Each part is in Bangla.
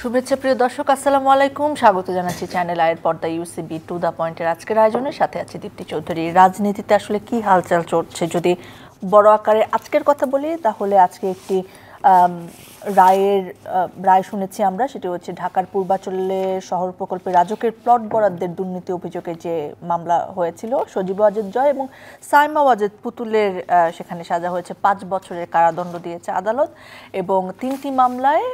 শুভেচ্ছা প্রিয় দর্শক, আসসালামু আলাইকুম। স্বাগত জানাচ্ছি চ্যানেল আয়ের পর্দা ইউসিবি টু দ্য পয়েন্টের আজকের আয়োজনের সাথে আছে দীপ্তি চৌধুরী। রাজনীতিতে আসলে কি হালচাল চলছে, যদি বড় আকারে আজকের কথা বলি তাহলে আজকে একটি রায় শুনেছি আমরা। সেটি হচ্ছে ঢাকার পূর্বাঞ্চলে শহর প্রকল্পে রাজুকের প্লট বরাদ্দের দুর্নীতি অভিযোগে যে মামলা হয়েছিল, সজীব ওয়াজেদ জয় এবং সাইমা ওয়াজেদ পুতুলের সেখানে সাজা হয়েছে ৫ বছরের কারাদণ্ড দিয়েছে আদালত। এবং ৩টি মামলায়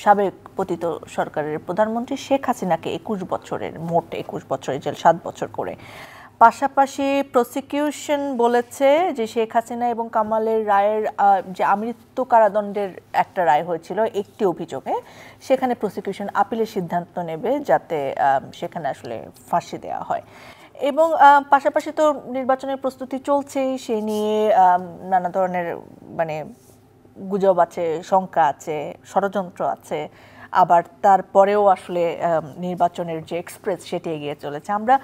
সাবেক পতিত সরকারের প্রধানমন্ত্রী শেখ হাসিনাকে ২১ বছরের মোট ২১ বছরের জেল, ৭ বছর করে। পাশাপাশি প্রসিকিউশন বলেছে যে শেখ হাসিনা এবং কামালের রায়ের যে আমৃত্যু কারাদণ্ডের একটা রায় হয়েছিল একটি অভিযোগে, সেখানে প্রসিকিউশন আপিলের সিদ্ধান্ত নেবে যাতে সেখানে আসলে ফাঁসি দেওয়া হয়। এবং পাশাপাশি তো নির্বাচনের প্রস্তুতি চলছেই, সে নিয়ে নানা ধরনের গুজব আছে, শঙ্কা আছে, ষড়যন্ত্র আছে। আবার তারপরেও আসলে নির্বাচনের যে এক্সপ্রেস সেটি এগিয়ে চলেছে। আমরা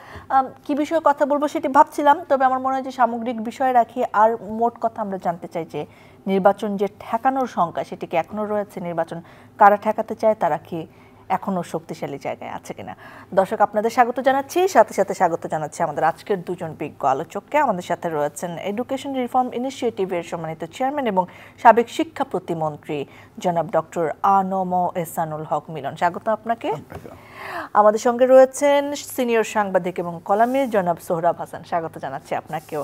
কি বিষয়ে কথা বলবো সেটি ভাবছিলাম, তবে আমার মনে হয় যে সামগ্রিক বিষয় রাখি। আর মোট কথা আমরা জানতে চাই যে নির্বাচন যে ঠেকানোর শঙ্কা সেটি কি এখনও রয়েছে? নির্বাচন কারা ঠেকাতে চায়, তারা কি এখনও শক্তিশালী জায়গায় আছে কিনা? দর্শক, আপনাদের স্বাগত জানাচ্ছি, সাথে সাথে স্বাগত জানাচ্ছি আমাদের আজকের দুজন বিজ্ঞ আলোচককে। আমাদের সাথে রয়েছেন এডুকেশন রিফর্ম ইনিশিয়েটিভের সম্মানিত চেয়ারম্যান এবং সাবেক শিক্ষা প্রতিমন্ত্রী জনাব ডক্টর আনম এহসানুল হক মিলন। স্বাগত আপনাকে। আমাদের সঙ্গে রয়েছেন সিনিয়র সাংবাদিক এবং কলামিস্ট জনাব সোহরাব হাসান। স্বাগত জানাচ্ছি আপনাকেও।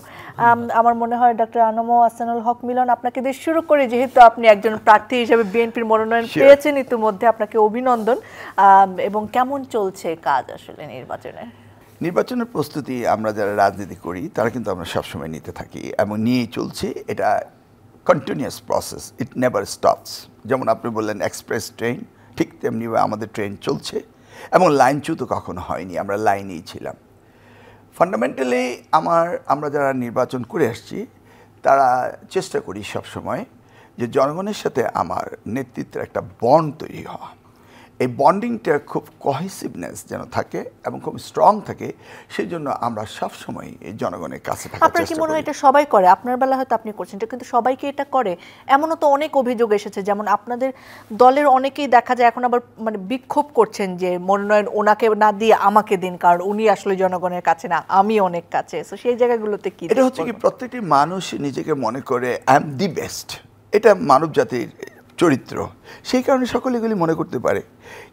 আমার মনে হয় ডক্টর আনম এহসানুল হক মিলন, আপনাকে দিয়ে শুরু করে, যেহেতু আপনি একজন প্রার্থী হিসেবে বিএনপির মনোনয়ন পেয়েছেন ইতিমধ্যে, আপনাকে অভিনন্দন। এবং কেমন চলছে কাজ আসলে নির্বাচনের প্রস্তুতি? আমরা যারা রাজনীতি করি তারা কিন্তু আমরা সবসময় নিতে থাকি এবং নিয়েই চলছি। এটা continuous process, it never stops. যেমন আপনি বললেন এক্সপ্রেস ট্রেন, ঠিক তেমনি আমাদের ট্রেন চলছে এবং লাইনচ্যুত কখনো হয়নি, আমরা লাইনেই ছিলাম। ফান্ডামেন্টালি আমরা যারা নির্বাচন করে আসছি তারা চেষ্টা করি সবসময় যে জনগণের সাথে আমার নেতৃত্বের একটা বন্ড তৈরি হওয়া, এই বন্ডিংটা খুব কহেসিভনেস যেন থাকে এবং খুব স্ট্রং থাকে। সেই জন্য আমরা সবসময় এই জনগণের কাছে থাকার চেষ্টা করি। আপনার কি মনে হয় এটা সবাই করে? আপনার বেলা হয়তো আপনি করছেন এটা, কিন্তু সবাইকে এটা করে এমনও তো অনেক অভিযোগ এসেছে। যেমন আপনাদের দলের অনেকেই দেখা যায় এখন আবার বিক্ষোভ করছেন যে মনোনয়ন ওনাকে না দিয়ে আমাকে দিন, কারণ উনি আসলে জনগণের কাছে না, আমি অনেক কাছে। তো সেই জায়গাগুলোতে কি এটা হচ্ছে কি, প্রত্যেকটি মানুষ নিজেকে মনে করে আই এম দি বেস্ট, এটা মানব জাতির চরিত্র, সেই কারণে সকলে এগুলি মনে করতে পারে।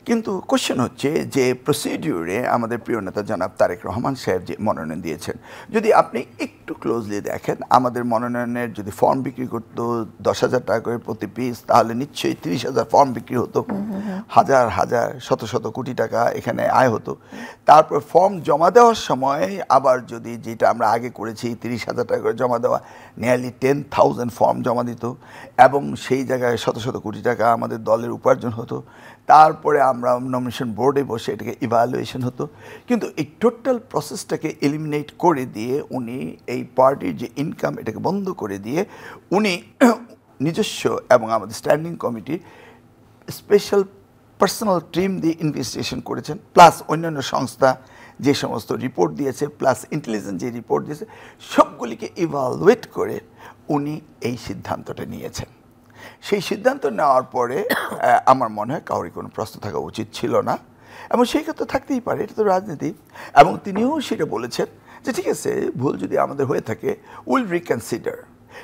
কিন্তু কোশ্চেন হচ্ছে যে প্রসিডিউরে আমাদের প্রিয় নেতা জনাব তারেক রহমান সাহেব যে মনোনয়ন দিয়েছেন, যদি আপনি একটু ক্লোজলি দেখেন, আমাদের মনোনয়নের যদি ফর্ম বিক্রি করতো 10,000 টাকা করে প্রতি পিস, তাহলে নিশ্চয়ই 30,000 ফর্ম বিক্রি হতো, হাজার হাজার শত শত কোটি টাকা এখানে আয় হতো। তারপর ফর্ম জমা দেওয়ার সময় আবার যদি যেটা আমরা আগে করেছি 30,000 টাকা করে জমা দেওয়া, নিয়ারলি 10,000 ফর্ম জমা দিত এবং সেই জায়গায় শত শত কোটি টাকা আমাদের দলের উপার্জন হতো। তারপরে আমরা নমিনেশন বোর্ডে বসে এটাকে ইভ্যালুয়েশন হতো। কিন্তু এই টোটাল প্রসেসটাকে এলিমিনেট করে দিয়ে উনি এই পার্টির যে ইনকাম এটাকে বন্ধ করে দিয়ে উনি নিজস্ব এবং আমাদের standing committee special personal team দিয়ে ইনভেস্টিগেশন করেছেন, প্লাস অন্যান্য সংস্থা যে সমস্ত রিপোর্ট দিয়েছে, প্লাস ইন্টেলিজেন্স যে রিপোর্ট দিয়েছে, সবগুলিকে ইভ্যালুয়েট করে উনি এই সিদ্ধান্তটা নিয়েছেন। সেই সিদ্ধান্ত নেওয়ার পরে আমার মনে হয় কাউরি কোনো প্রশ্ন থাকা উচিত ছিল না, এবং সেই ক্ষেত্রে থাকতেই পারে, এটা তো রাজনীতি। এবং তিনিও সেটা বলেছেন যে ঠিক আছে, ভুল যদি আমাদের হয়ে থাকে উইল রিকনসিডার।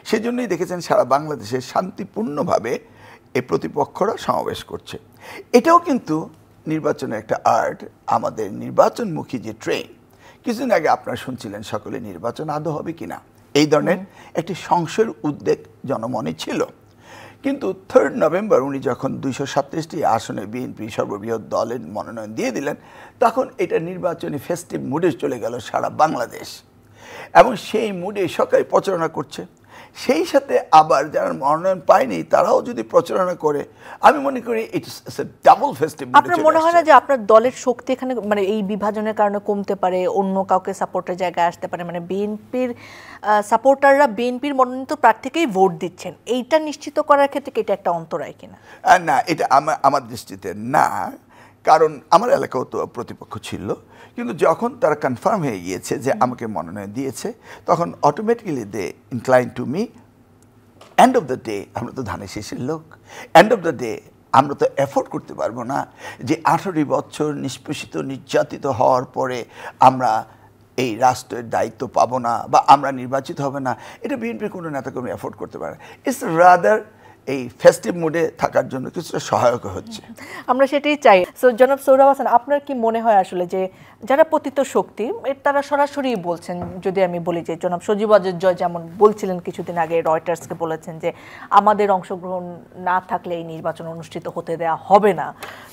সেই জন্যই দেখেছেন সারা বাংলাদেশে শান্তিপূর্ণভাবে এই প্রতিপক্ষরা সমাবেশ করছে। এটাও কিন্তু নির্বাচনের একটা আর্ট। আমাদের নির্বাচনমুখী যে ট্রেন, কিছুদিন আগে আপনারা শুনছিলেন সকলে নির্বাচন আদৌ হবে কিনা, এই ধরনের একটি সংশয়ের উদ্বেগ জনমনে ছিল। কিন্তু 3 নভেম্বর উনি যখন 237টি আসনে বিএনপি সর্ববৃহৎ দলের মনোনয়ন দিয়ে দিলেন, তখন এটা নির্বাচনী ফেস্টিভ মুডে চলে গেল সারা বাংলাদেশ, এবং সেই মুডে সবাই প্রচারণা করছে। সেই সাথে আবার যারা মনোনয়ন পায়নি তারাও যদি প্রচারণা করে, আমি মনে করি ইটস এ ডাবল ফেস্টিভ। আপনার মনে হয় না যে আপনার দলের শক্তি এখানে এই বিভাজনের কারণে কমতে পারে, অন্য কাউকে সাপোর্টের জায়গায় আসতে পারে? বিএনপির সাপোর্টাররা বিএনপির মনোনীত প্রার্থীকেই ভোট দিচ্ছেন, এইটা নিশ্চিত করার ক্ষেত্রে এটা একটা অন্তরায় কিনা? না, এটা আমার দৃষ্টিতে না, কারণ আমার এলাকাও তো প্রতিপক্ষ ছিল, কিন্তু যখন তারা কনফার্ম হয়ে গিয়েছে যে আমাকে মনোনয়ন দিয়েছে, তখন automatically they incline to me. End of the day আমরা তো ধানের শেষের লোক, এন্ড অফ দ্য ডে আমরা তো এফোর্ড করতে পারবো না যে 18 বছর নিষ্পেষিত নির্যাতিত হওয়ার পরে আমরা এই রাষ্ট্রের দায়িত্ব পাবো না বা আমরা নির্বাচিত হবে না, এটা বিএনপির কোনো নেতাকর্মী এফোর্ড করতে পারে না। ইটস রাদার এই ফেস্টিভ মুডে থাকার জন্য কিছুটা সহায়ক হচ্ছে। আমরা সেটাই চাই। সো জনাব সোহরাব হাসান, আপনার কি মনে হয় আসলে যে যারা পতিত শক্তি তারা সরাসরি বলছেন, যদি আমি বলি যে জনাব সজীব ওয়াজেদ জয় যেমন বলছিলেন কিছুদিন আগে রয়টার্সকে বলেছেন যে আমাদের অংশগ্রহণ না থাকলে এই নির্বাচন অনুষ্ঠিত হতে দেয়া হবে না,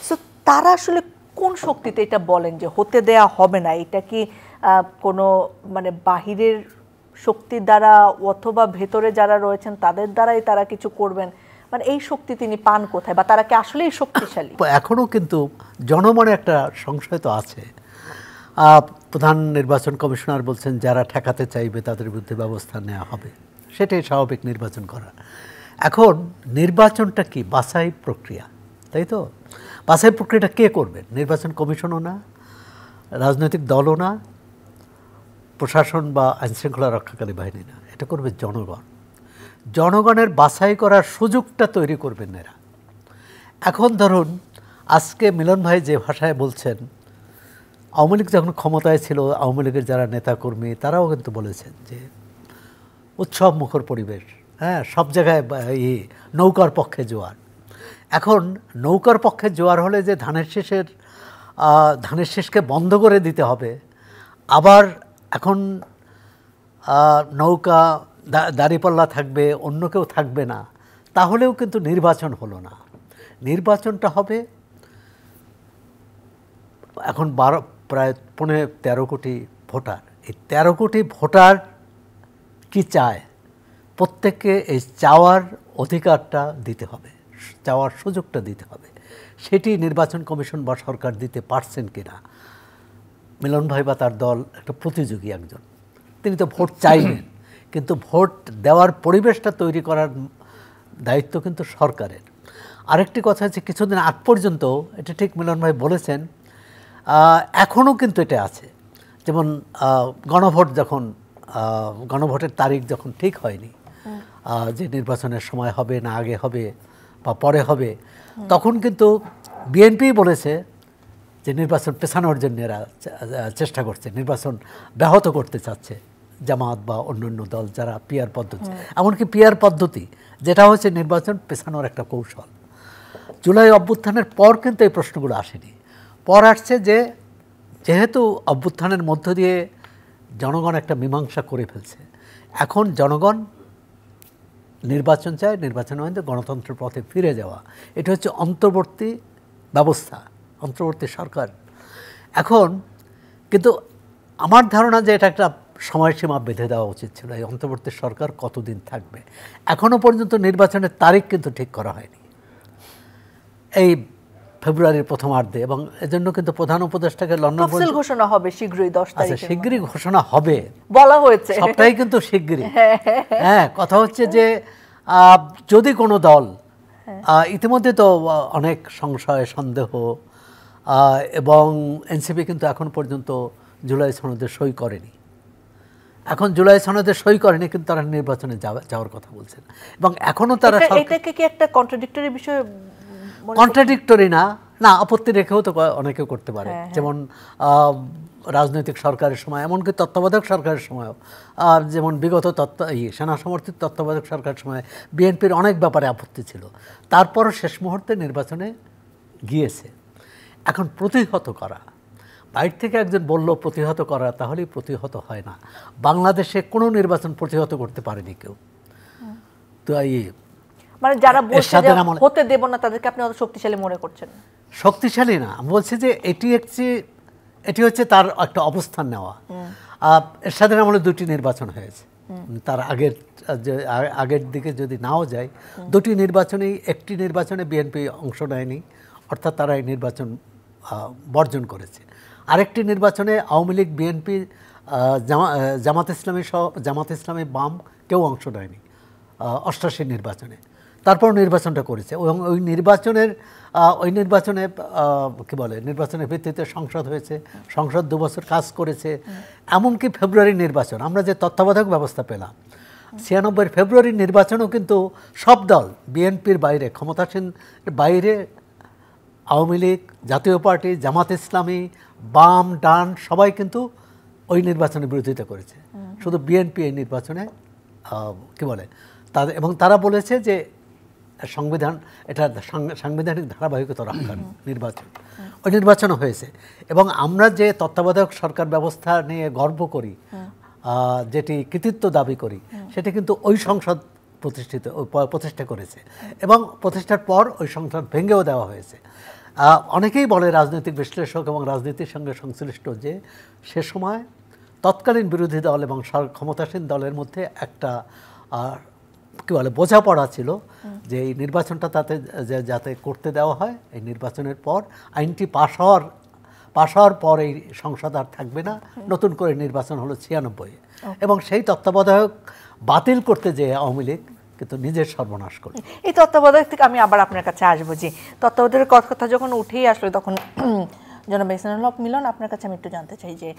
সো তারা আসলে কোন শক্তিতে এটা বলেন যে হতে দেয়া হবে না? এটা কি কোনো মানে বাহিরের শক্তির দ্বারা অথবা ভেতরে যারা রয়েছেন তাদের দ্বারাই তারা কিছু করবেন? মানে এই শক্তি তিনি পান কোথায়, বা তারা কি আসলেই শক্তিশালী? এখনও কিন্তু জনমনে একটা সংশয় তো আছে। প্রধান নির্বাচন কমিশনার বলছেন যারা ঠেকাতে চাইবে তাদের বিরুদ্ধে ব্যবস্থা নেওয়া হবে, সেটাই স্বাভাবিক নির্বাচন করা। এখন নির্বাচনটা কি বাছাই প্রক্রিয়া, তাই তো? বাছাই প্রক্রিয়াটা কে করবেন? নির্বাচন কমিশনও না, রাজনৈতিক দলও না, প্রশাসন বা আইনশৃঙ্খলা রক্ষাকারী বাহিনী না, এটা করবে জনগণ। জনগণের বাছাই করার সুযোগটা তৈরি করবেন এরা। এখন ধরুন আজকে মিলন ভাই যে ভাষায় বলছেন, আওয়ামী লীগ যখন ক্ষমতায় ছিল আওয়ামী লীগের যারা নেতাকর্মী তারাও কিন্তু বলেছেন যে উৎসব মুখর পরিবেশ, হ্যাঁ, সব জায়গায় নৌকার পক্ষে জোয়ার। এখন নৌকার পক্ষে জোয়ার হলে যে ধানের শীষকে বন্ধ করে দিতে হবে, আবার এখন নৌকা দাঁড়িপাল্লা থাকবে, অন্য কেউ থাকবে না, তাহলেও কিন্তু নির্বাচন হলো না। নির্বাচনটা হবে এখন প্রায় 13 কোটি ভোটার। এই 13 কোটি ভোটার কি চায়? প্রত্যেককে এই চাওয়ার অধিকারটা দিতে হবে, চাওয়ার সুযোগটা দিতে হবে। সেটি নির্বাচন কমিশন বা সরকার দিতে পারছেন কিনা? মিলন ভাই বা তার দল একটা প্রতিযোগী একজন, তিনি তো ভোট চাইবেন, কিন্তু ভোট দেওয়ার পরিবেশটা তৈরি করার দায়িত্ব কিন্তু সরকারের। আরেকটি কথা হচ্ছে, কিছুদিন আগ পর্যন্ত এটা ঠিক মিলন ভাই বলেছেন, এখনও কিন্তু এটা আছে। যেমন গণভোটের তারিখ যখন ঠিক হয়নি, যে নির্বাচনের সময় হবে না আগে হবে বা পরে হবে, তখন কিন্তু বিএনপি বলেছে যে নির্বাচন পেছানোর জন্য এরা চেষ্টা করছে, নির্বাচন ব্যাহত করতে চাচ্ছে জামাত বা অন্যান্য দল যারা পিআর পদ্ধতি, এমনকি পিআর পদ্ধতি যেটা হচ্ছে নির্বাচন পেছানোর একটা কৌশল। জুলাই অভ্যুত্থানের পর কিন্তু এই প্রশ্নগুলো আসেনি। পর আসছে যে যেহেতু অভ্যুত্থানের মধ্য দিয়ে জনগণ একটা মীমাংসা করে ফেলছে, এখন জনগণ নির্বাচন চায়, নির্বাচনের মধ্যে গণতন্ত্রের পথে ফিরে যাওয়া। এটা হচ্ছে অন্তর্বর্তী ব্যবস্থা, অন্তর্বর্তী সরকার। এখন কিন্তু আমার ধারণা যে এটা একটা সময়সীমা বেঁধে দেওয়া উচিত ছিল, এই অন্তর্বর্তী সরকার কতদিন থাকবে। এখনও পর্যন্ত নির্বাচনের তারিখ কিন্তু ঠিক করা হয়নি, এই ফেব্রুয়ারির প্রথমার্ধে, এবং এজন্য কিন্তু প্রধান উপদেষ্টাকে লন্ডন ঘোষণা হবে শীঘ্রই 10 তারিখে। শীঘ্রই ঘোষণা হবে বলা হয়েছে, সবটাই কিন্তু শীঘ্রই। হ্যাঁ, কথা হচ্ছে যে যদি কোনো দল, ইতিমধ্যে তো অনেক সংশয় সন্দেহ, এবং এনসিপি কিন্তু এখন পর্যন্ত জুলাই সনদে সই করেনি। এখন জুলাই সনদে সই করেনি, কিন্তু তারা নির্বাচনে যাওয়ার কথা বলছেন, এবং এখনো তারা এটাকে কি একটা কন্ট্রাডিক্টরি বিষয়? কন্ট্রাডিক্টরি না, আপত্তি রেখেও তো অনেকে করতে পারে। যেমন রাজনৈতিক সরকারের সময়, এমনকি তত্ত্বাবধায়ক সরকারের সময়ও, যেমন বিগত সেনা সমর্থিত তত্ত্বাবধায়ক সরকারের সময় বিএনপির অনেক ব্যাপারে আপত্তি ছিল, তারপরও শেষ মুহূর্তে নির্বাচনে গিয়েছে। এখন প্রতিহত করা, বাইরে থেকে একজন বলল প্রতিহত করা, তাহলেই প্রতিহত হয় না। বাংলাদেশে কোনো নির্বাচন প্রতিহত করতে পারেনি কেউ। তো মানে যারা বলছে যে হতে দেব না, তাদেরকে আপনি অত শক্তিশালী মনে করছেন? শক্তিশালী না, বলছে যে এটি হচ্ছে তার একটা অবস্থান নেওয়া। এরশাদের আমলে 2টি নির্বাচন হয়েছে, তার আগের দিকে যদি নাও যায়, 2টি নির্বাচনেই, একটি নির্বাচনে বিএনপি অংশ নেয়নি, অর্থাৎ তারা এই নির্বাচন বর্জন করেছে। আরেকটি নির্বাচনে আওয়ামী লীগ, বিএনপি, জামাত ইসলামী, বাম কেউ অংশ নেয়নি 88 নির্বাচনে। তারপর নির্বাচনটা করেছে, এবং ওই নির্বাচনে কি বলে, নির্বাচনের ভিত্তিতে সংসদ হয়েছে, সংসদ 2 বছর কাজ করেছে। এমনকি ফেব্রুয়ারি নির্বাচন, আমরা যে তত্ত্বাবধায়ক ব্যবস্থা পেলাম, 96 ফেব্রুয়ারির নির্বাচনেও কিন্তু সব দল বিএনপির বাইরে, ক্ষমতাসীন বাইরে আওয়ামী লীগ, জাতীয় পার্টি, জামাত ইসলামী, বাম ডান সবাই কিন্তু ওই নির্বাচনের বিরোধিতা করেছে। শুধু বিএনপি এই নির্বাচনে কি বলে তাদের, এবং তারা বলেছে যে সংবিধান এটা সাংবিধানিক ধারাবাহিকতা রক্ষার নির্বাচন। ওই নির্বাচনও হয়েছে এবং আমরা যে তত্ত্বাবধায়ক সরকার ব্যবস্থা নিয়ে গর্ব করি, যেটি কৃতিত্ব দাবি করি, সেটি কিন্তু ওই সংসদ প্রতিষ্ঠা করেছে এবং প্রতিষ্ঠার পর ওই সংসদ ভেঙেও দেওয়া হয়েছে। অনেকেই বলে, রাজনৈতিক বিশ্লেষক এবং রাজনীতির সঙ্গে সংশ্লিষ্ট, যে সে সময় তৎকালীন বিরোধী দল এবং ক্ষমতাসীন দলের মধ্যে একটা কী বলে বোঝাপড়া ছিল যে এই নির্বাচনটা যাতে করতে দেওয়া হয়। এই নির্বাচনের পর আইনটি পাশ হওয়ার পর এই সংসদ আর থাকবে না, নতুন করে নির্বাচন হলো 96 এবং সেই তত্ত্বাবধায়ক বাতিল করতে যেয়ে আওয়ামী লীগ কিন্তু নিজের সর্বনাশ করল। এই তত্ত্বাবধায়ক থেকে আমি আবার আপনার কাছে আসবো। যে তত্ত্বাবধায়কের কথা যখন উঠেই আসলো, তখন জনাব ইহসানুল হক মিলন, আপনার কাছে আমি একটু জানতে চাই যে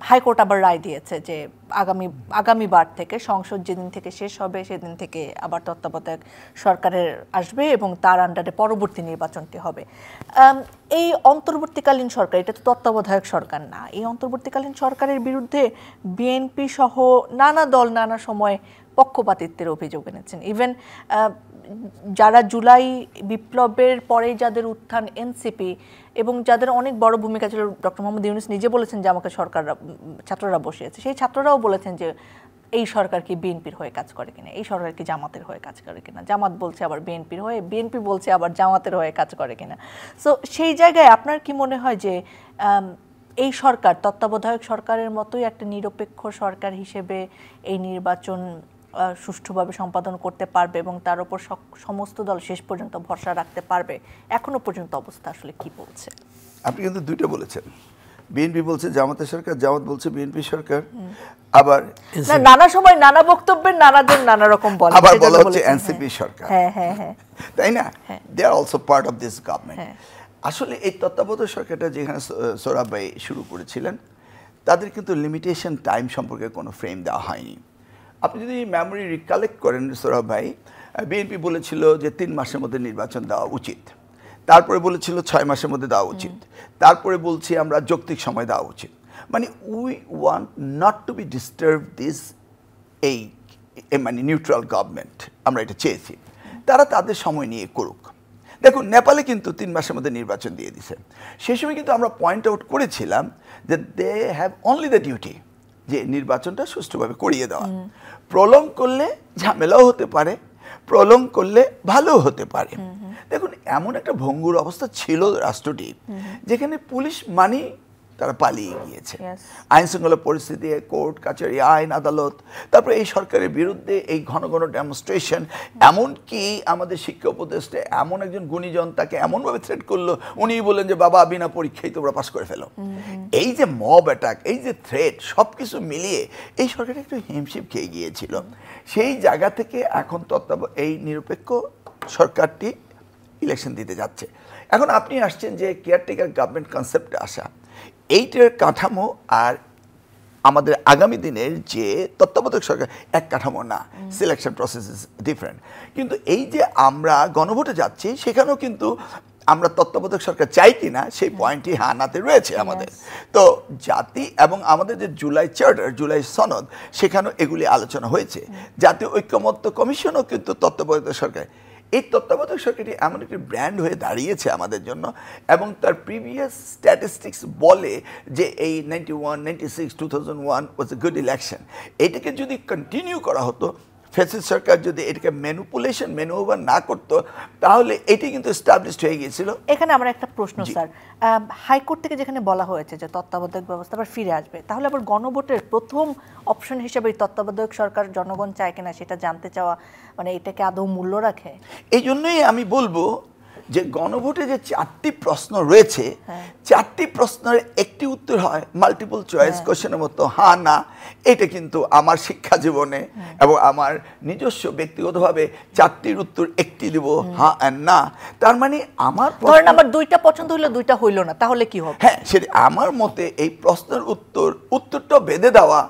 হাইকোর্ট আবার রায় দিয়েছে যে আগামীবার থেকে সংসদ যেদিন থেকে শেষ হবে সেদিন থেকে আবার তত্ত্বাবধায়ক সরকারের আসবে এবং তার আন্ডারে পরবর্তী নির্বাচনটি হবে। এই অন্তর্বর্তীকালীন সরকার, এটা তো তত্ত্বাবধায়ক সরকার না, এই অন্তর্বর্তীকালীন সরকারের বিরুদ্ধে বিএনপি সহ নানা দল নানা সময় পক্ষপাতিত্বের অভিযোগ এনেছেন। ইভেন যারা জুলাই বিপ্লবের পরে যাদের উত্থান এনসিপি এবং যাদের অনেক বড় ভূমিকা ছিল, ডক্টর মোহাম্মদ ইউনূস নিজে বলেছেন যে আমাকে ছাত্ররা বসিয়েছে, সেই ছাত্ররাও বলেছেন যে এই সরকার কি বিএনপির হয়ে কাজ করে কিনা, এই সরকার কি জামাতের হয়ে কাজ করে কিনা, জামাত বলছে আবার বিএনপির হয়ে, বিএনপি বলছে আবার জামাতের হয়ে কাজ করে কিনা। সো সেই জায়গায় আপনার কি মনে হয় যে এই সরকার তত্ত্বাবধায়ক সরকারের মতোই একটা নিরপেক্ষ সরকার হিসেবে এই নির্বাচন সুষ্ঠুভাবে সম্পাদন করতে পারবে এবং তার উপর সমস্ত দল শেষ পর্যন্ত ভরসা রাখতে পারবে? এখনো পর্যন্ত অবস্থা আসলে কি বলছে? আপনি কিন্তু দুইটা বলেছেন, বিএনপি বলছে জামাতের সরকার, জামাত বলছে বিএনপি সরকার, আবার নানা সময় নানা বক্তব্যের নানাজন নানা রকম বলে, আবার বলা হচ্ছে এনসিপি সরকার। হ্যাঁ হ্যাঁ হ্যাঁ, তাই না? They are also part of this government. আসলে এই তত্ত্বাবধায়ক সরকারটা যেখানে সোহরাব ভাই শুরু করেছিলেন, তাদের কিন্তু লিমিটেশন টাইম সম্পর্কে কোনো ফ্রেম দেওয়া হয়নি। আপনি যদি মেমোরি রিকালেক্ট করেন সোহরাব ভাই, বিএনপি বলেছিল যে 3 মাসের মধ্যে নির্বাচন দেওয়া উচিত, তারপরে বলেছিল 6 মাসের মধ্যে দেওয়া উচিত, তারপরে বলছি আমরা যৌক্তিক সময় দেওয়া উচিত। মানে we want not to be disturb this এই মানে নিউট্রাল গভর্নমেন্ট, আমরা এটা চেয়েছি, তারা তাদের সময় নিয়ে করুক। দেখুন নেপালে কিন্তু 3 মাসের মধ্যে নির্বাচন দিয়ে দিছে। সেই সময় কিন্তু আমরা পয়েন্ট আউট করেছিলাম যে they have only the duty যে নির্বাচনটা সুষ্ঠুভাবে করিয়ে দেওয়া। প্রলং করলে ঝামেলাও হতে পারে, প্রলং করলে ভালো হতে পারে। দেখুন এমন একটা ভঙ্গুর অবস্থা ছিল রাষ্ট্রটি, যেখানে পুলিশ মানি তারা পালিয়ে গিয়েছে। আইন শৃঙ্খলা পরিস্থিতি, কোর্ট কাছারি, আইন আদালত, তারপরে এই সরকারের বিরুদ্ধে এই ঘন ঘন ডেমনস্ট্রেশন, এমনকি আমাদের শিক্ষা উপদেষ্টা এমন একজন গুণীজন তাকে এমনভাবে থ্রেট করলো, উনি বললেন যে বাবা বিনা পরীক্ষায় তোমরা পাস করে ফেলো। এই যে মব অ্যাটাক, এই যে থ্রেট, সব কিছু মিলিয়ে এই সরকারটা একটু হিমশিম খেয়ে গিয়েছিল। সেই জায়গা থেকে এখন এই নিরপেক্ষ সরকারটি ইলেকশন দিতে যাচ্ছে। এখন আপনি আসছেন যে কেয়ারটেকার গভর্নমেন্ট কনসেপ্টে আসা, এইটার কাঠামো আর আমাদের আগামী দিনের যে তত্ত্বাবধায়ক সরকার এক কাঠামো না, সিলেকশন প্রসেস ইজ ডিফারেন্ট। কিন্তু এই যে আমরা গণভোটে যাচ্ছি, সেখানেও কিন্তু আমরা তত্ত্বাবধায়ক সরকার চাই কিনা সেই পয়েন্টটি হানাতে রয়েছে আমাদের। তো জাতি এবং আমাদের যে জুলাই চার্টার, জুলাই সনদ, সেখানেও এগুলি আলোচনা হয়েছে। জাতীয় ঐক্যমত্য কমিশনও কিন্তু তত্ত্বাবধায়ক সরকার, এই তত্ত্বাবধায়ক সরকারটি এমন একটি ব্র্যান্ড হয়ে দাঁড়িয়েছে আমাদের জন্য, এবং তার প্রিভিয়াস স্ট্যাটিস্টিক্স বলে যে এই 91, 96, 2001 ওয়াজ এ গুড ইলেকশন। এটাকে যদি কন্টিনিউ করা হতো, ফ্যাসিস্ট সরকার যদি এটাকে ম্যানুভার না করতো, তাহলে এটি কিন্তু এস্টাবলিশড হয়ে গিয়েছিল। এখানে আমার একটা প্রশ্ন স্যার, হাইকোর্ট থেকে যেখানে বলা হয়েছে যে তত্ত্বাবধায়ক ব্যবস্থা আবার ফিরে আসবে, তাহলে আবার গণভোটের প্রথম অপশন হিসেবে তত্ত্বাবধায়ক সরকার জনগণ চায় কিনা সেটা জানতে চাওয়া, মানে এটাকে আদৌ মূল্য রাখে? এই জন্যই আমি বলবো যে গণভোটে যে 4টি প্রশ্ন রয়েছে, 4টি প্রশ্নের একটি উত্তর হয় মাল্টিপল চয়েস কোশ্চেনের মতো হ্যাঁ না। এটা কিন্তু আমার শিক্ষা জীবনে এবং আমার নিজস্ব ব্যক্তিগতভাবে 4টির উত্তর একটি দিব হ্যাঁ আর না। তার মানে আমার ধরেন আমার 2টা পছন্দ হলো, 2টা হইল না, তাহলে কি হবে? হ্যাঁ, সেটা আমার মতে এই প্রশ্নের উত্তরটা বেঁধে দেওয়া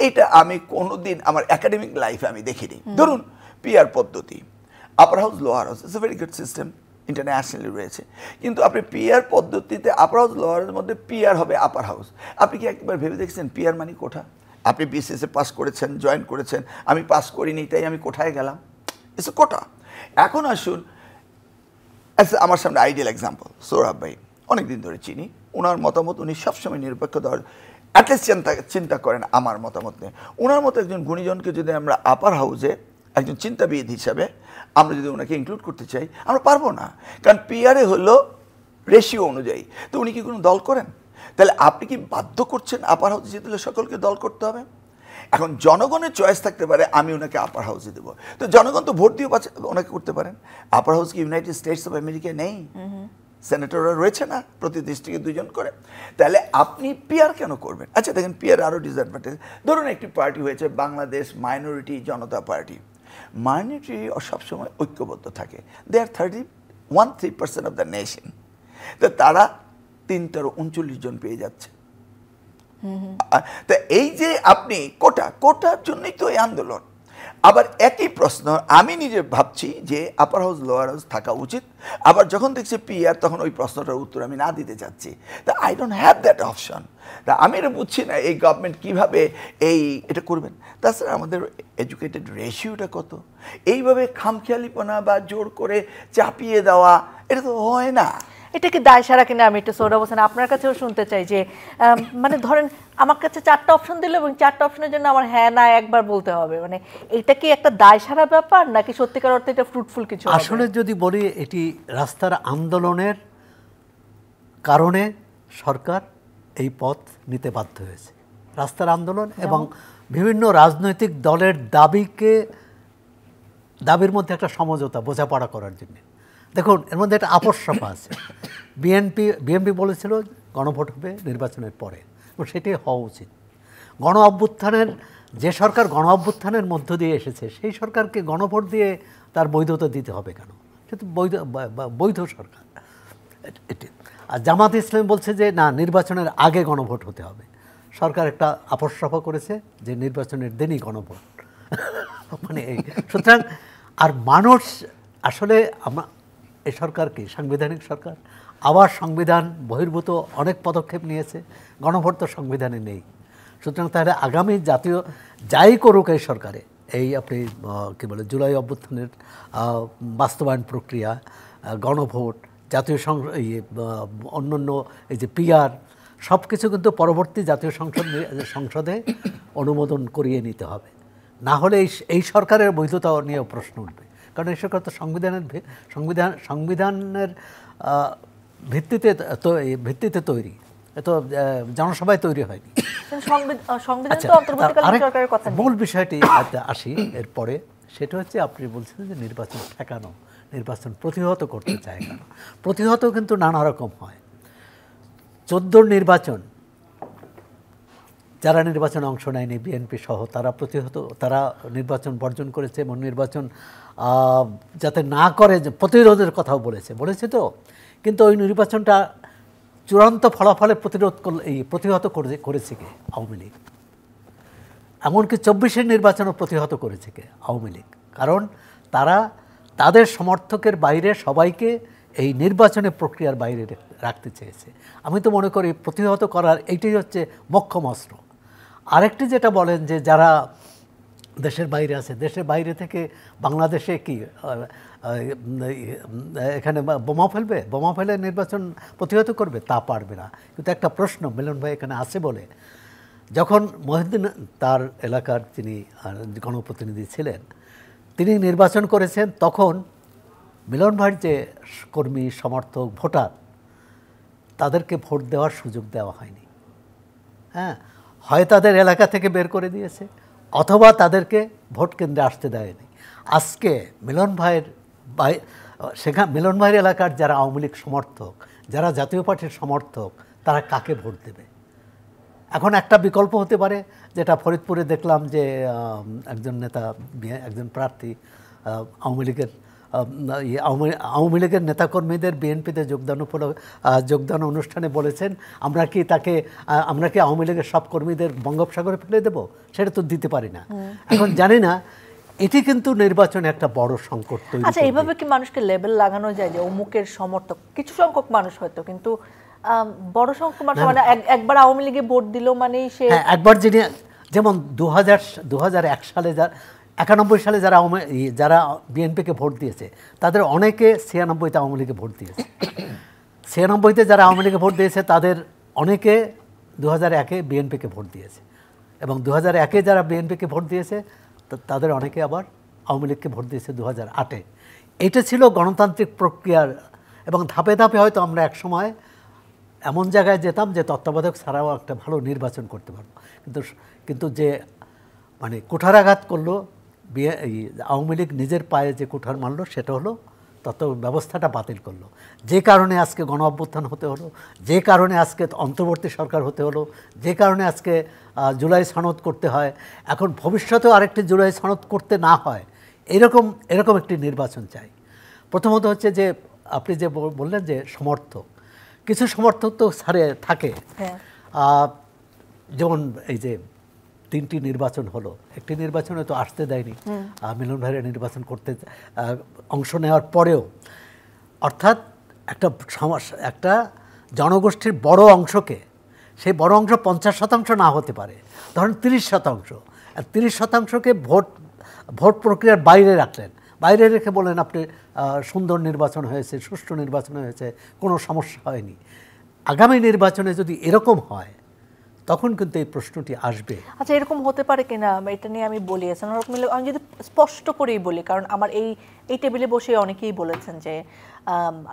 এটা আমি কোনোদিন আমার একাডেমিক লাইফে আমি দেখিনি। ধরুন পিআর পদ্ধতি, আপার house lower house, it's a very good system, internationally রয়েছে। কিন্তু আপনি পিআর পদ্ধতিতে আপার হাউস লোয়ার হাউসের মধ্যে পিআর হবে আপার হাউস। আপনি কি একবার ভেবে দেখছেন পিআর মানে কোঠা? আপনি বিসিএসে পাস করেছেন, জয়েন করেছেন, আমি পাস করিনি তাই আমি কোঠায় গেলাম, ইটস এ কোটা। এখন আসুন, আমার সামনে আইডিয়াল এক্সাম্পল সোহরাব ভাই, অনেকদিন ধরে চিনি, ওনার মতামত উনি সবসময় নিরপেক্ষ দেওয়ার অ্যাটলিস্ট চিন্তা করেন আমার মতামত নিয়ে। ওনার মতো একজন গুণীজনকে যদি আমরা আপার হাউসে একজন চিন্তাবিদ হিসাবে আমরা যদি ওনাকে ইনক্লুড করতে চাই, আমরা পারবো না, কারণ পিআরএ হলো রেশিও অনুযায়ী। তো উনি কি কোনো দল করেন? তাহলে আপনি কি বাধ্য করছেন আপার হাউসে যেতে হলে সকলকে দল করতে হবে? এখন জনগণের চয়েস থাকতে পারে আমি ওনাকে আপার হাউসে দেবো, তো জনগণ তো ভোট দিয়ে ওনাকে করতে পারেন। আপার হাউস কি ইউনাইটেড স্টেটস অফ আমেরিকায় নেই? সেনেটররা রয়েছে না, প্রতি ডিস্ট্রিক্টে 2 জন করে? তাহলে আপনি পিআর কেন করবেন? আচ্ছা দেখেন, পিআর আরও ডিসঅ্যাডভান্টেজ। ধরুন একটি পার্টি হয়েছে বাংলাদেশ মাইনরিটি জনতা পার্টি। মাইনরিটি সবসময় ঐক্যবদ্ধ থাকে, দে আর 31-33% অফ দ্য নেশন। তো তারা 339 জন পেয়ে যাচ্ছে। তা এই যে আপনি কোটার জন্যই তো এই আন্দোলন। আবার একই প্রশ্ন আমি নিজে ভাবছি যে আপার হাউস লোয়ার হাউস থাকা উচিত, আবার যখন দেখছি পিআর তখন ওই প্রশ্নটার উত্তর আমি না দিতে চাচ্ছি। তা I don't have that option. তা আমি এটা বুঝছি না এই গভর্নমেন্ট কীভাবে এটা করবেন। তাছাড়া আমাদের এডুকেটেড রেশিওটা কত? এইভাবে খামখেয়ালিপনা বা জোর করে চাপিয়ে দেওয়া, এটা তো হয় না। এটা কি দায় সারা কিনা আমি একটু সোহরাব হোসেন আপনার কাছেও শুনতে চাই যে মানে ধরেন আমার কাছে 4টা অপশন দিল এবং 4টা অপশনের জন্য আমার হ্যাঁ না একবার বলতে হবে, মানে এটা কি একটা দায় সারা ব্যাপার নাকি সত্যিকার অর্থে এটা ফ্রুটফুল কিছু? আসলে যদি বলি এটি রাস্তার আন্দোলনের কারণে সরকার এই পথ নিতে বাধ্য হয়েছে। রাস্তার আন্দোলন এবং বিভিন্ন রাজনৈতিক দলের দাবির মধ্যে একটা সমঝোতা বোঝাপড়া করার জন্য। দেখুন এর মধ্যে একটা আপসরফা আছে। বিএনপি বলেছিল গণভোট হবে নির্বাচনের পরে, এবং সেটাই হওয়া উচিত। যে সরকার গণ অভ্যুত্থানের মধ্য দিয়ে এসেছে সেই সরকারকে গণভোট দিয়ে তার বৈধতা দিতে হবে কেন? সে তো বৈধ সরকার এটি। আর জামাত ইসলাম বলছে যে না, নির্বাচনের আগে গণভোট হতে হবে। সরকার একটা আপসরফা করেছে যে নির্বাচনের দিনই গণভোট। মানে সুতরাং আর মানুষ আসলে এই সরকার কি সাংবিধানিক সরকার, আবার সংবিধান বহির্ভূত অনেক পদক্ষেপ নিয়েছে, গণভোট তো সংবিধানে নেই। সুতরাং তাহলে আগামী জাতীয় যাই করুক এই সরকারে, এই আপনি কী বলে জুলাই অভ্যুত্থানের বাস্তবায়ন প্রক্রিয়া, গণভোট, জাতীয় অন্যান্য এই যে পিআর, সব কিছু কিন্তু পরবর্তী জাতীয় সংসদে অনুমোদন করিয়ে নিতে হবে। না হলে এই সরকারের বৈধতা নিয়েও প্রশ্ন উঠবে, কারণ এই সরকার তো সংবিধানের ভিত্তিতে তৈরি, এত জনসভায় তৈরি হয়নি। মূল বিষয়টি আসি এরপরে, সেটা হচ্ছে আপনি বলছেন যে নির্বাচন ঠেকানো, নির্বাচন প্রতিহত করতে চায় কেন? প্রতিহত কিন্তু নানা রকম হয়। 14 নির্বাচন যারা নির্বাচনে অংশ নেয়নি বিএনপি সহ তারা নির্বাচন বর্জন করেছে এবং নির্বাচন যাতে না করে প্রতিরোধের কথাও বলেছে তো, কিন্তু ওই নির্বাচনটা চূড়ান্ত ফলাফলে প্রতিহত করেছে কে? আওয়ামী লীগ। এমনকি 24-এর নির্বাচনও প্রতিহত করেছে কে? আওয়ামী লীগ। কারণ তারা তাদের সমর্থকের বাইরে সবাইকে এই নির্বাচনের প্রক্রিয়ার বাইরে রাখতে চেয়েছে। আমি তো মনে করি প্রতিহত করার এইটাই হচ্ছে মোক্ষম অস্ত্র। আরেকটি যেটা বলেন যে যারা দেশের বাইরে আছে, দেশের বাইরে থেকে বাংলাদেশে কি এখানে বোমা ফেলে নির্বাচন প্রতিহত করবে? তা পারবে না। কিন্তু একটা প্রশ্ন, মিলন ভাই এখানে আছে বলে, যখন মহিউদ্দিন তার এলাকার তিনি গণপ্রতিনিধি ছিলেন, তিনি নির্বাচন করেছেন, তখন মিলন ভাইয়ের যে কর্মী সমর্থক ভোটার, তাদেরকে ভোট দেওয়ার সুযোগ দেওয়া হয়নি। হ্যাঁ, হয় তাদের এলাকা থেকে বের করে দিয়েছে, অথবা তাদেরকে ভোট কেন্দ্রে আসতে দেয়নি। আজকে মিলন ভাইয়ের এলাকার যারা আওয়ামী লীগ সমর্থক, যারা জাতীয় পার্টির সমর্থক, তারা কাকে ভোট দেবে? এখন একটা বিকল্প হতে পারে, যেটা ফরিদপুরে দেখলাম যে একজন প্রার্থী আওয়ামী লীগের আওয়ামী লীগের নেতাকর্মীদের বিএনপিতে যোগদান অনুষ্ঠানে বলেছেন আমরা কি আওয়ামী লীগের সব কর্মীদের বঙ্গোপসাগরে ফেলে দেব, সেটা তো দিতে পারি না। এখন জানি না, এটি কিন্তু নির্বাচনে একটা বড় সংকট তৈরি করবে। আচ্ছা, এইভাবে কি মানুষকে লেবেল লাগানো যায় যে অমুকের সমর্থক? কিছু সংখ্যক মানুষ হয়তো, কিন্তু বড় সংখ্যক মানুষ মানে একবার আওয়ামী লীগে ভোট দিল মানে সে একবার যেমন 2001 সালে 91 সালে যারা বিএনপিকে ভোট দিয়েছে তাদের অনেকে 96-তে আওয়ামী লীগে ভোট দিয়েছে। 96-তে যারা আওয়ামী লীগে ভোট দিয়েছে তাদের অনেকে 2001-এ বিএনপিকে ভোট দিয়েছে, এবং 2001-এ যারা বিএনপিকে ভোট দিয়েছে তাদের অনেকে আবার আওয়ামী লীগকে ভোট দিয়েছে 2008-এ। এটা ছিল গণতান্ত্রিক প্রক্রিয়ার, এবং ধাপে ধাপে হয়তো আমরা এক সময় এমন জায়গায় যেতাম যে তত্ত্বাবধায়ক ছাড়াও একটা ভালো নির্বাচন করতে পারবো। কিন্তু যে মানে কুঠারাঘাত করলো আওয়ামী লীগ, নিজের পায়ে যে কুঠার মারলো, সেটা হলো ব্যবস্থাটা বাতিল করলো, যে কারণে আজকে গণ অভ্যুত্থান হতে হলো, যে কারণে আজকে অন্তর্বর্তী সরকার হতে হলো, যে কারণে আজকে জুলাই সনদ করতে হয়। এখন ভবিষ্যতেও আরেকটি জুলাই সনদ করতে না হয় এরকম একটি নির্বাচন চাই। প্রথমত হচ্ছে যে আপনি যে বললেন যে সমর্থক, কিছু সমর্থক তো থাকে, যেমন এই যে 3টি নির্বাচন হলো, একটি নির্বাচনে তো আসতে দেয়নি মিলন ভাইয়ের নির্বাচন করতে অংশ নেওয়ার পরেও, অর্থাৎ একটা জনগোষ্ঠীর বড় অংশকে, সেই বড় অংশ 50% না হতে পারে, ধরেন 30%, আর 30%কে ভোট প্রক্রিয়ার বাইরে রাখলেন, বাইরে রেখে বলেন আপনি সুন্দর নির্বাচন হয়েছে, সুষ্ঠু নির্বাচন হয়েছে, কোনো সমস্যা হয়নি। আগামী নির্বাচনে যদি এরকম হয় তখন কিন্তু এই প্রশ্নটি আসবে। আচ্ছা, এরকম হতে পারে কিনা এটা নিয়ে আমি বলি। আমি যদি স্পষ্ট করেই বলি, কারণ আমার এই টেবিলে বসে অনেকেই বলেছেন যে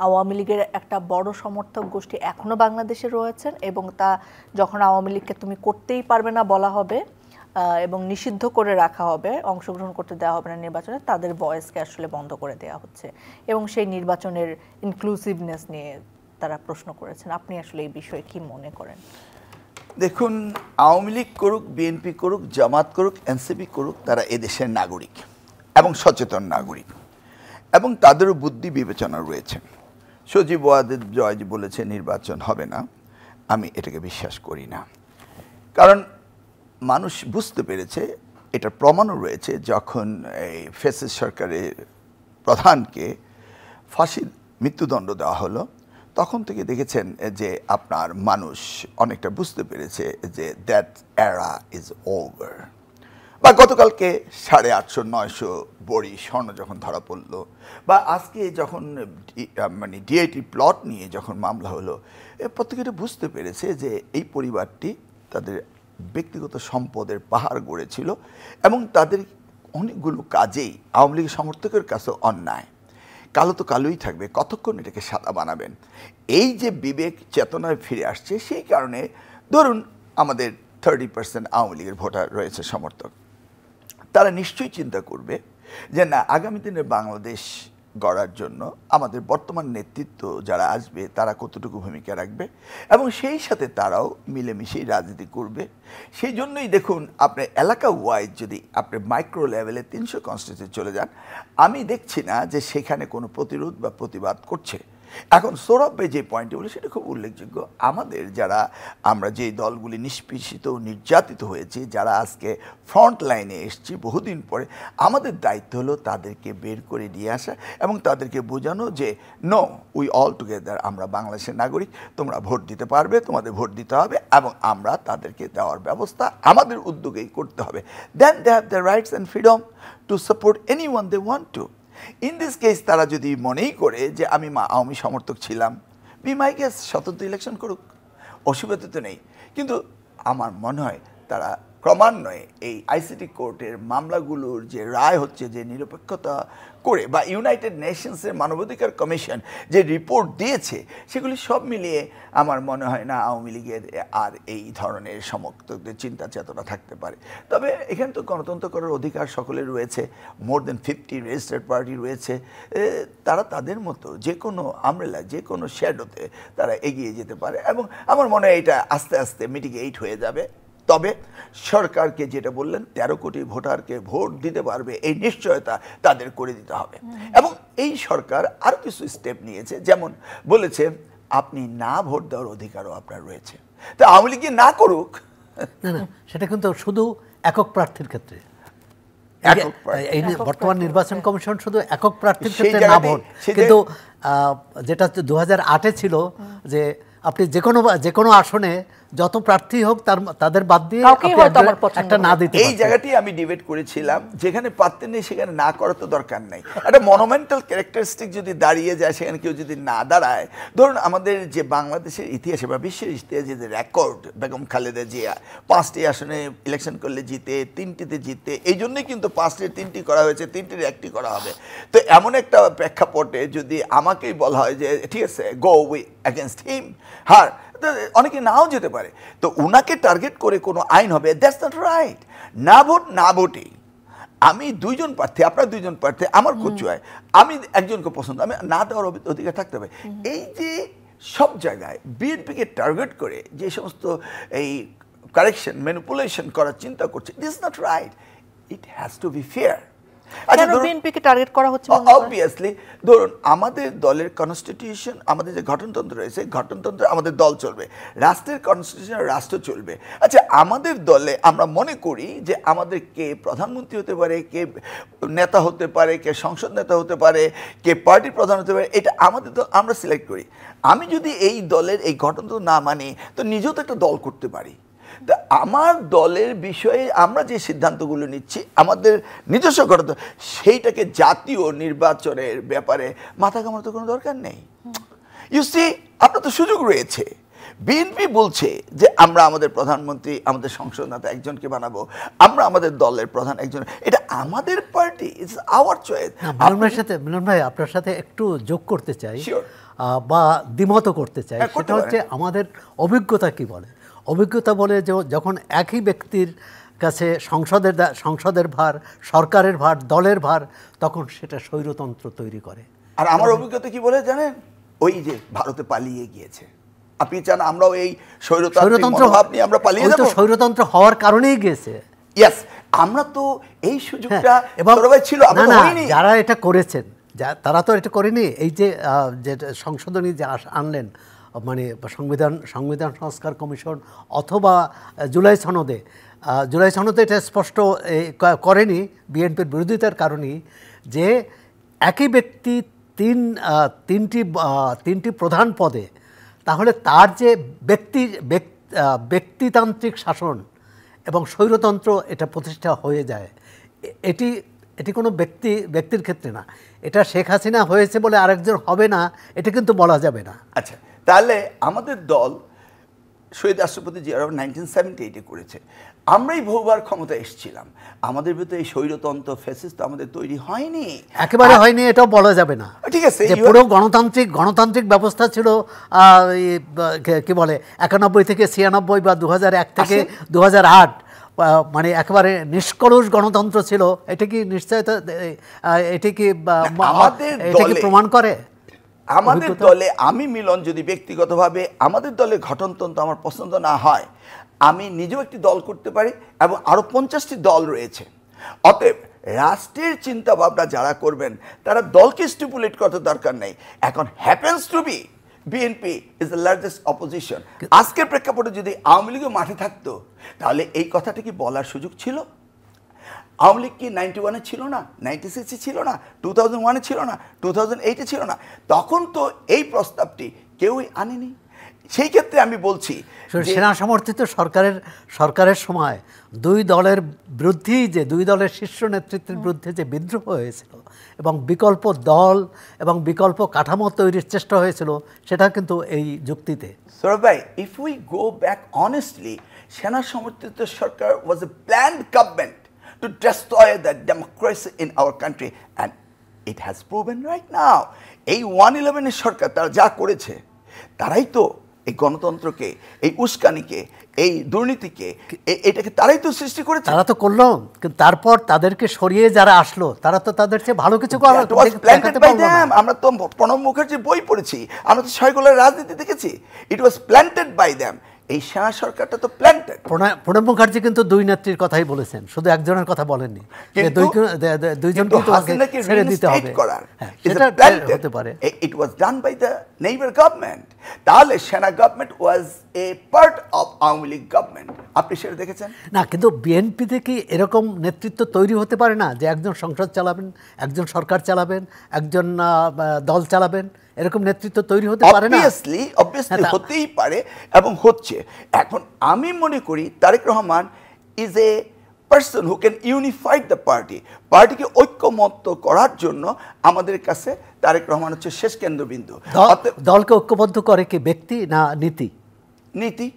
আওয়ামী লীগের একটা বড় সমর্থক গোষ্ঠী এখনো বাংলাদেশে রয়েছেন, এবং তা যখন আওয়ামী লীগকে তুমি করতেই পারবে না বলা হবে এবং নিষিদ্ধ করে রাখা হবে, অংশগ্রহণ করতে দেওয়া হবে না নির্বাচনে, তাদের ভয়েসকে আসলে বন্ধ করে দেওয়া হচ্ছে, এবং সেই নির্বাচনের ইনক্লুসিভনেস নিয়ে তারা প্রশ্ন করেছেন। আপনি আসলে এই বিষয়ে কি মনে করেন? দেখুন, আওয়ামী লীগ করুক, বিএনপি করুক, জামাত করুক, এনসিপি করুক, তারা এদেশের নাগরিক এবং সচেতন নাগরিক, এবং তাদেরও বুদ্ধি বিবেচনা রয়েছে। সজীব ওয়াজেদ জয় বলেছে নির্বাচন হবে না, আমি এটাকে বিশ্বাস করি না। কারণ মানুষ বুঝতে পেরেছে, এটা প্রমাণও রয়েছে, যখন এই ফ্যাসিস্ট সরকারের প্রধানকে ফাঁসির মৃত্যুদণ্ড দেওয়া হলো, তখন থেকে দেখেছেন যে আপনার মানুষ অনেকটা বুঝতে পেরেছে যে দ্যাট এরা ইজ ওভার। বা গতকালকে 850-900 বড়ি স্বর্ণ যখন ধরা পড়লো, বা আজকে যখন মানে ডিআইটি প্লট নিয়ে যখন মামলা হলো, প্রত্যেকে বুঝতে পেরেছে যে এই পরিবারটি তাদের ব্যক্তিগত সম্পদের পাহাড় গড়েছিল, এবং তাদের অনেকগুলো কাজেই আওয়ামী লীগের সমর্থকের কাছে অন্যায়। কালো তো কালোই থাকবে, কতক্ষণ এটাকে সাদা বানাবেন? এই যে বিবেক চেতনায় ফিরে আসছে, সেই কারণে ধরুন আমাদের 30% আওয়ামী লীগের ভোটার রয়েছে, সমর্থক, তারা নিশ্চয়ই চিন্তা করবে যে না, আগামী দিনে বাংলাদেশ গড়ার জন্য আমাদের বর্তমান নেতৃত্ব যারা আসবে তারা কতটুকু ভূমিকা রাখবে, এবং সেই সাথে তারাও মিলেমিশেই রাজনীতি করবে। সেই জন্যই দেখুন, আপনি এলাকা ওয়াইজ যদি আপনি মাইক্রো লেভেলে 300 কনস্টিটিউয়েন্সি চলে যান, আমি দেখছি না যে সেখানে কোনো প্রতিরোধ বা প্রতিবাদ করছে। এখন সৌরভ ভাই যে পয়েন্টটি বলে সেটা খুব উল্লেখযোগ্য। আমাদের আমরা যে দলগুলি নিষ্পেষিত নির্যাতিত হয়েছি, যারা আজকে ফ্রন্ট লাইনে এসেছি বহুদিন পরে, আমাদের দায়িত্ব হলো তাদেরকে বের করে নিয়ে আসা এবং তাদেরকে বোঝানো যে নো, উই অল টুগেদার, আমরা বাংলাদেশের নাগরিক, তোমরা ভোট দিতে পারবে, তোমাদের ভোট দিতে হবে, এবং আমরা তাদেরকে দেওয়ার ব্যবস্থা আমাদের উদ্যোগেই করতে হবে। Then they have the rights and freedom to support anyone they want to. In this case তারা যদি মনেই করে যে আমি আওয়ামী সমর্থক ছিলাম, বি মাই গেস, স্বতন্ত্র ইলেকশন করুক, অসুবিধা তো নেই। কিন্তু আমার মনে হয় তারা ক্রমান্বয়ে এই আইসিটি কোর্টের মামলাগুলোর যে রায় হচ্ছে, যে নিরপেক্ষতা করে, বা ইউনাইটেড নেশনসের মানবাধিকার কমিশন যে রিপোর্ট দিয়েছে, সেগুলি সব মিলিয়ে আমার মনে হয় না আওয়ামী লীগের আর এই ধরনের সমর্থকদের চিন্তা চেতনা থাকতে পারে। তবে এখানে তো গণতন্ত্র করার অধিকার সকলের রয়েছে, মোর দেন 50 রেজিস্টার্ড পার্টি রয়েছে, তারা তাদের মতো যে কোনো আমরেলা, যে কোনো শ্যাডোতে তারা এগিয়ে যেতে পারে, এবং আমার মনে হয় এটা আস্তে আস্তে মিটিগেট হয়ে যাবে। তবে সরকারকে যেটা বললেন 13 কোটি ভোটারকে ভোট দিতে পারবে এই নিশ্চয়তা তাদের করে দিতে হবে। এবং এই সরকার আরও কিছু স্টেপ নিয়েছে, যেমন বলেছে আপনি না ভোট দেওয়ার অধিকারও আপনার রয়েছে। তা আওয়ামী লীগ না করুক, না না, সেটা কিন্তু শুধু একক প্রার্থীর ক্ষেত্রে। এই বর্তমান নির্বাচন কমিশন শুধু একক প্রার্থীর ক্ষেত্রে না ভোট, কিন্তু যেটা 2008-এ ছিল যে আপনি যে কোনো আসনে যত প্রার্থী হোক তাদের বাদ দিয়ে একটা না দিতে। এই জায়গাটি আমি ডিবেট করেছিলাম, যেখানে পারতেন নেই সেখানে না করার তো দরকার নাই। একটা মনোমেন্টাল ক্যারেক্টারিস্টিক যদি দাঁড়িয়ে যায় সেখানে কেউ যদি না দাঁড়ায়, ধরুন আমাদের যে বাংলাদেশের ইতিহাসে বা বিশ্বের ইতিহাসে যে রেকর্ড, বেগম খালেদা জিয়া 5টি আসনে ইলেকশন করলে জিতে, 3টিতে জিতে, এই জন্যই কিন্তু 5টির 3টি করা হয়েছে, 3টির 1টি করা হবে। তো এমন একটা প্রেক্ষাপটে যদি আমাকেই বলা হয় যে ঠিক আছে গো উই এগেনস্ট হিম, হার অনেকে নাও যেতে পারে, তো উনাকে টার্গেট করে কোনো আইন হবে, দ্যাটস নট রাইট। না ভোট না ভোটে আমি 2জন প্রার্থী, আপনার 2জন প্রার্থী, আমার কুচু হয়, আমি একজনকে পছন্দ, আমি না দেওয়ার অধিকার থাকতে হবে। এই যে সব জায়গায় বিএনপিকে টার্গেট করে যে সমস্ত এই কারেকশন ম্যানিপুলেশন করার চিন্তা করছে, this not right, it has to B fair. বিএনপিকে টার্গেট করা হচ্ছে অবভিয়াসলি, ধরুন আমাদের দলের কনস্টিটিউশন, আমাদের যে গঠনতন্ত্র রয়েছে, গঠনতন্ত্রে আমাদের দল চলবে, রাষ্ট্রের কনস্টিটিউশন রাষ্ট্র চলবে। আচ্ছা, আমাদের দলে আমরা মনে করি যে আমাদের কে প্রধানমন্ত্রী হতে পারে, কে নেতা হতে পারে, কে সংসদ নেতা হতে পারে, কে পার্টির প্রধান হতে পারে, এটা আমাদের দল, আমরা সিলেক্ট করি। আমি যদি এই দলের এই গঠনতন্ত্র না মানি, তো নিজেও তো একটা দল করতে পারি। তা আমার দলের বিষয়ে আমরা যে সিদ্ধান্তগুলো নিচ্ছি, আমাদের নিজস্ব গঠন, সেইটাকে জাতীয় নির্বাচনের ব্যাপারে মাথা ঘামানোর তো কোনো দরকার নেই। ইউ সি, আপনার তো সুযোগ রয়েছে। বিএনপি বলছে যে আমরা আমাদের প্রধানমন্ত্রী, আমাদের সংসদ নেতা একজনকে বানাবো, আমরা আমাদের দলের প্রধান একজন, এটা আমাদের পার্টি, ইটস আওয়ার চয়েস। মিলন ভাই, আপনার সাথে একটু যোগ করতে চাই বা দ্বিমত করতে চাই, সেটা হচ্ছে আমাদের অভিজ্ঞতা কি বলে। অভিজ্ঞতা বলে যে যখন একই ব্যক্তির কাছে সংসদের ভার, সরকারের ভার, দলের ভার, তখন সেটা স্বৈরতন্ত্র তৈরি করে। আর আমার অভিজ্ঞতা কি বলে জানেন? ওই যে ভারতে পালিয়ে গিয়েছে। আপনি চান আমরাও এই স্বৈরতন্ত্র ভাব নিয়ে আমরা পালিয়ে যাব? স্বৈরতন্ত্র হওয়ার কারণেই গিয়েছে। ইয়েস, আমরা তো এই সুযোগটা ছিল, যারা এটা করেছেন তারা তো এটা করেনি। এই যে সংশোধনী যে আনলেন, মানে সংবিধান সংস্কার কমিশন অথবা জুলাই সনদে এটা স্পষ্ট করেনি বিএনপির বিরোধিতার কারণেই, যে একই ব্যক্তি তিনটি প্রধান পদে, তাহলে তার যে ব্যক্তিতান্ত্রিক শাসন এবং স্বৈরতন্ত্র এটা প্রতিষ্ঠা হয়ে যায়। এটি কোনো ব্যক্তির ক্ষেত্রে না, এটা শেখ হাসিনা হয়েছে বলে আরেকজন হবে না, এটা কিন্তু বলা যাবে না। আচ্ছা, তাহলে আমাদের দল শহীদ রাষ্ট্রপতি জিয়া রহমান 1978-এ করেছে, আমরাই বহুবার ক্ষমতা এসেছিলাম, আমাদের ভিতরে এই স্বৈরতন্ত্র ফ্যাসিস্ট আমাদের তৈরি হয়নি, একেবারে হয়নি, এটাও বলা যাবে না। ঠিক আছে, পুরো গণতান্ত্রিক ব্যবস্থা ছিল কি বলে 91 থেকে 96 বা 2001 থেকে 2008, মানে একেবারে নিষ্কলুষ গণতন্ত্র ছিল। এটা কি নিশ্চয়তা, এটা কি প্রমাণ করে? আমাদের দলে আমি মিলন যদি ব্যক্তিগতভাবে আমাদের দলে গঠনতন্ত্র আমার পছন্দ না হয়, আমি নিজেও একটি দল করতে পারি এবং আরও 50টি দল রয়েছে। অতএব রাষ্ট্রের চিন্তা ভাবনা যারা করবেন তারা দলকে স্টিপুলেট করতে দরকার নেই। এখন happens to be BNP is the largest opposition. আজকের প্রেক্ষাপটে যদি আওয়ামী লীগও মাঠে থাকতো, তাহলে এই কথাটা কি বলার সুযোগ ছিল? আওয়ামী লীগ কি 91-এ ছিল না, 96-এ ছিল না, 2001-এ ছিল না, 2008-এ ছিল না? তখন তো এই প্রস্তাবটি কেউই আনেনি। সেই ক্ষেত্রে আমি বলছি, সেনা সমর্থিত সরকারের সময় দুই দলের শীর্ষ নেতৃত্বের বিরুদ্ধে যে বিদ্রোহ হয়েছিল এবং বিকল্প দল এবং বিকল্প কাঠামো তৈরির চেষ্টা হয়েছিল, সেটা কিন্তু এই যুক্তিতে। সৌরভ ভাই, if we go back honestly, সেনা সমর্থিত সরকার was a planned government to destroy the democracy in our country, and it has proven right now. এই 111 সরকার তারা যা করেছে, তারাই তো এই গণতন্ত্রকে, এই উস্কানিকে, এই দুর্নীতিকে, এটাকে তারাই তো সৃষ্টি করেছে। তারা তো করলো, কিন্তু তারপর তাদেরকে সরিয়ে যারা আসলো, তারা তো তাদের চেয়ে ভালো কিছু আমরা তো প্রণব মুখার্জির বই পড়েছি, আমরা তো 6 গোলার রাজনীতি দেখেছি। ইট ওয়াজ প্ল্যান্টেড বাই দ্যাম। এই সেনা সরকারটা তো প্ল্যান্টেড। প্রণব মুখার্জি কিন্তু দুই নেত্রীর কথাই বলেছেন, শুধু একজনের কথা বলেননি। দুইজনকে তো ছেড়ে দিতে হবে, সেটা হতে পারে। It was done by the neighbour government. তাহলে সেনা government was a part of Awami League government. আপনি সেটা দেখেছেন না? কিন্তু বিএনপিতে কি এরকম নেতৃত্ব তৈরি হতে পারে না যে একজন সংসদ চালাবেন, একজন সরকার চালাবেন, একজন দল চালাবেন, এরকম নেতৃত্ব তৈরি হতে পারে না? অবভিয়াসলি হতেই পারে এবং হচ্ছে। এখন আমি মনে করি Tarique Rahman is a person who can unified the party. পার্টিকে ঐক্যমত্য করার জন্য আমাদের কাছে তারেক রহমান হচ্ছে শেষ কেন্দ্রবিন্দু। দলকে ঐক্যবদ্ধ করে কি ব্যক্তি না নীতি? নীতি।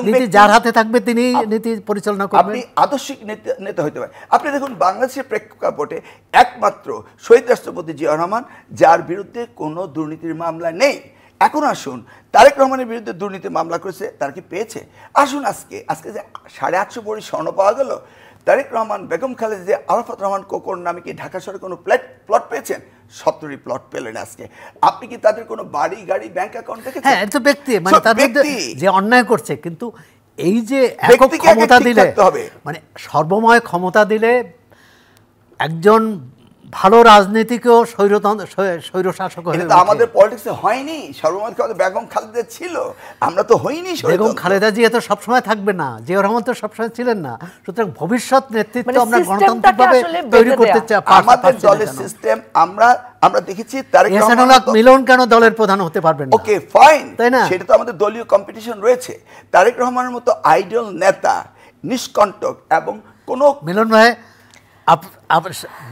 নীতি যার হাতে থাকবে তিনি নীতি পরিচালনা করবেন। আপনি আদর্শিক নেতা হতে পারেন। আপনি দেখুন বাংলাদেশের প্রেক্ষাপটে একমাত্র শহীদ রাষ্ট্রপতি জিয়াউর রহমান যার বিরুদ্ধে কোনো দুর্নীতির মামলা নেই। এখন আসুন, তারেক রহমানের বিরুদ্ধে দুর্নীতির মামলা করেছে, তার কি পেয়েছে? আসুন আজকে যে 850 ভরি স্বর্ণ পাওয়া গেল, তারেক রহমান বেগম খালেদা জিয়া আরাফাত রহমান কোকর নামে কি ঢাকা শহরে কোনো প্লট পেয়েছেন? 70টি প্লট পেলেন আজকে। আপনি কি তাদের কোনো বাড়ি গাড়ি ব্যাংক অ্যাকাউন্ট দেখেছেন? হ্যাঁ, এটা তো ব্যক্তি, মানে তার মধ্যে যে অন্যায় করছে। কিন্তু এই যে একক ক্ষমতা দিলে, মানে সর্বময় ক্ষমতা দিলে একজন ভালো রাজনীতিকেও স্বৈরশাসক হয়ে ওঠে। আমাদের পলিটিক্সে হয়নি সর্বময় ক্ষমতা বেগম খালেদা ছিল, আমরা তো হইনি। বেগম খালেদা জিয়া তো সবসময় থাকবে না, জিয়াউর রহমান তো সবসময় ছিলেন না। সুতরাং ভবিষ্যৎ নেতৃত্ব আমরা গণতান্ত্রিকভাবে তৈরি করতে চাই। আমাদের দলের সিস্টেম আমরা দেখেছি তারেক রহমান মিলন কেন দলের প্রধান হতে পারবেন না? ওকে ফাইন, তাই না? সেটা তো আমাদের দলীয় কম্পিটিশন রয়েছে। তারেক রহমানের মতো আইডল নেতা, নিষ্কণ্টক এবং কোনো মিলন ভাই,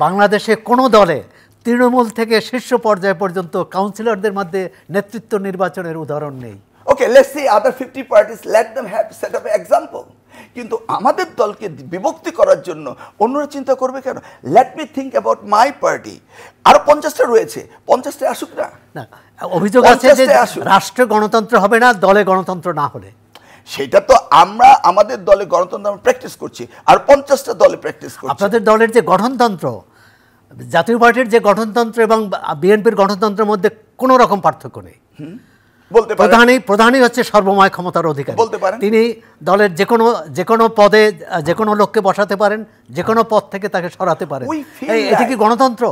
বাংলাদেশে কোনো দলে তৃণমূল থেকে শীর্ষ পর্যায় পর্যন্ত কাউন্সিলরদের মধ্যে নেতৃত্ব নির্বাচনের উদাহরণ নেই। Okay, let's see other 50 parties, let them have set up example. কিন্তু আমাদের দলকে বিভক্তি করার জন্য অন্যরা চিন্তা করবে কেন? Let me think about my party. আরো 50টা রয়েছে, 50টা আসুক না। অভিযোগ আছে যে রাষ্ট্রে গণতন্ত্র হবে না দলে গণতন্ত্র না হলে। সেটা তো আমরা আমাদের দলে গণতন্ত্র আমরা প্র্যাকটিস করছি, আর 50টা দলে প্র্যাকটিস করছি। আপনাদের দলের যে গঠনতন্ত্র, জাতীয় পার্টির যে গঠনতন্ত্র এবং বিএনপির গণতন্ত্রের মধ্যে কোনো রকম পার্থক্য নেই। বলতে পারেন প্রধানই হচ্ছে সর্বময় ক্ষমতার অধিকারী। বলতে পারেন তিনি দলের যে কোনো পদে যে কোনো লোককে বসাতে পারেন, যে কোনো পদ থেকে তাকে সরাতে পারেন। এটা কি গণতন্ত্র?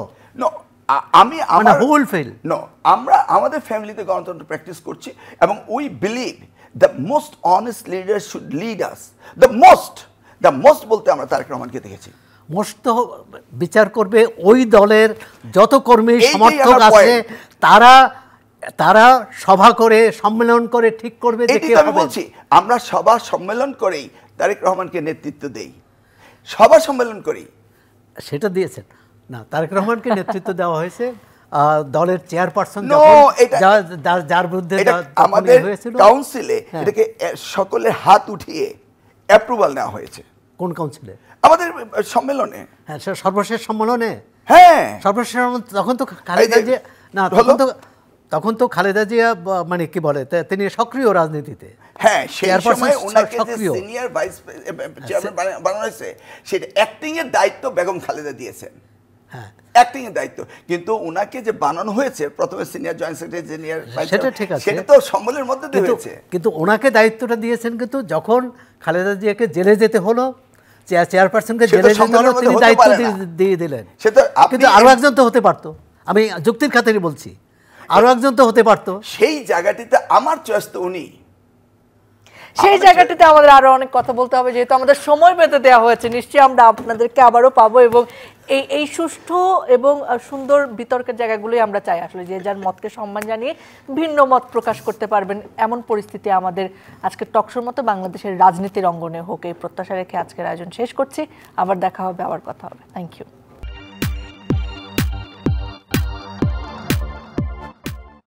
আমরা আমাদের ফ্যামিলিতে গণতন্ত্র প্র্যাকটিস করছি এবং we believe the most honest leader should lead us. The most বলতে আমরা তারেক রহমানকে দেখেছি। মোস্ট বিচার করবে ওই দলের যত কর্মী সমর্থক আছে, তারা সভা করে সম্মেলন করে ঠিক করবে যে কে হবে। বলছি আমরা সভা সম্মেলন করেই তারেক রহমানকে নেতৃত্ব দেই, সভা সম্মেলন করেই। সেটা দিয়েছেন না, তারেক রহমানকে নেতৃত্ব দেওয়া হয়েছে দলের চেয়ারপারসন যার বিরুদ্ধে আমাদের কাউন্সিলে এটাকে সকলের হাত উঠিয়ে অ্যাপ্রুভাল নেওয়া হয়েছে। কোন কাউন্সিলে? আমাদের সম্মেলনে। হ্যাঁ, সর্বশেষ সম্মেলনে। হ্যাঁ, সর্বশেষ। তখন তো খালেদা জিয়া না, তখন তো খালেদা জিয়া মানে কি বলে, তিনি সক্রিয় রাজনীতিতে। হ্যাঁ, সেই সময় ওনাকে যে সিনিয়র ভাইস চেয়ারম্যান বানানো হয়েছে, সেটা অ্যাক্টিং এর দায়িত্ব বেগম খালেদা দিয়েছেন। হ্যাঁ, অ্যাক্টিং এর দায়িত্ব। কিন্তু ওনাকে যে বানানো হয়েছে প্রথমে senior joint secretary, senior vice, সেটা ঠিক আছে, সেটা তো সম্মেলনের মধ্যে দিয়ে হয়েছে। কিন্তু ওনাকে দায়িত্বটা দিয়েছেন, কিন্তু যখন খালেদা জিয়াকে জেলে যেতে হলো, চেয়ারপারসনকে জেলে যেতে হলো, তিনি দায়িত্ব দিয়ে দিলেন। কিন্তু আরো একজন তো হতে পারতো, আমি যুক্তির খাতিরে বলছি, আরো একজন তো হতে পারতো। সেই জায়গাটিতে আমার চয়েস তো উনি। সেই জায়গাটিতে আমাদের আরো অনেক কথা বলতে হবে, যেহেতু আমাদের সময় পেতে দেওয়া হয়েছে। নিশ্চয়ই আমরা আপনাদেরকে আবারও পাবো এবং এই সুষ্ঠু এবং সুন্দর বিতর্কের জায়গাগুলোই আমরা চাই। আসলে যে যার মতকে সম্মান জানিয়ে ভিন্ন মত প্রকাশ করতে পারবেন এমন পরিস্থিতি আমাদের আজকের টকশোর মতো বাংলাদেশের রাজনীতির অঙ্গনে হোক, এই প্রত্যাশা রেখে আজকের আয়োজন শেষ করছি। আবার দেখা হবে, আবার কথা হবে। Thank you.